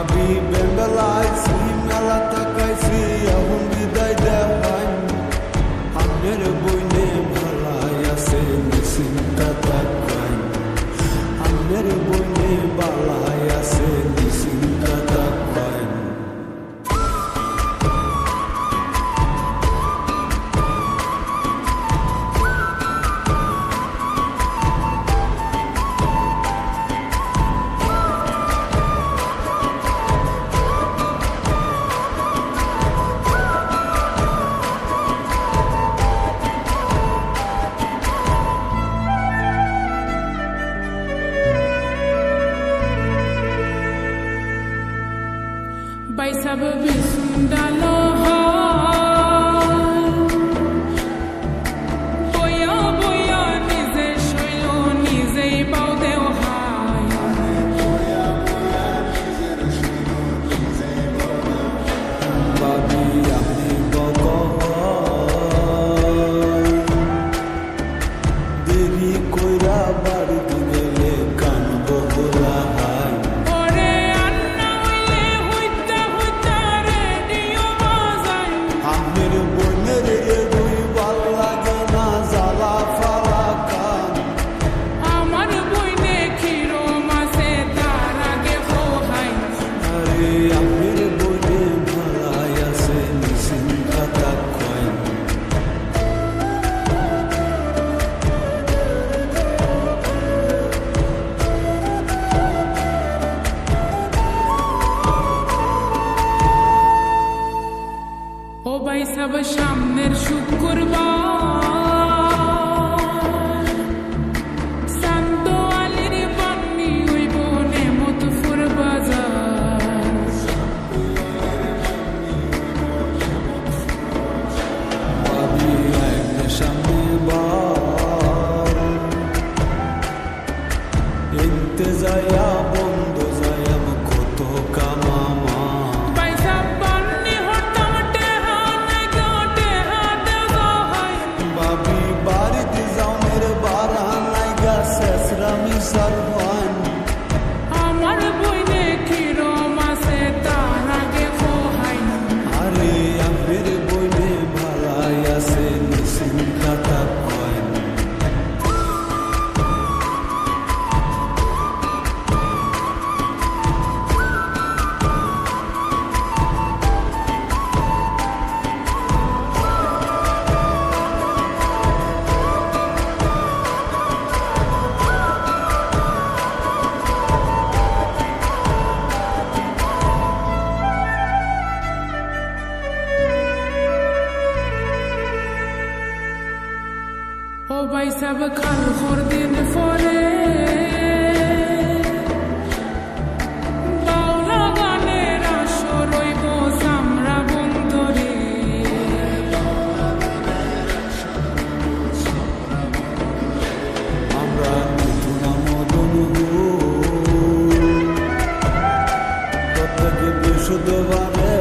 ভাবি বেঙ্গলাইছি মেলা তাকাইছি এখন বিদায় দেওয়াই আমের বইনে ভালাই আছে নিশ্চিন্তা তাকাই আমের বইনে বালাই আছে নিশ্চিন্তা তাকাই By sabab sundalo boya boya nize shoilo nize baude hai babi ahli boko deri koira bari digele kan bola hai O bay sab shamner শুক্রবার sando alir banni oi bone motfur bazar babi aine shamne bar intezaya bondo zayam koto kamama sarvan amar boine khiro mase tarage fohai are amer boine bhalai ase nisinta takoy O bay sab khal khordin fore baula ganer ashor oibo samra bondore আমরা মিথুনা মদন প্রত্যেক বৃহস্পতিবারে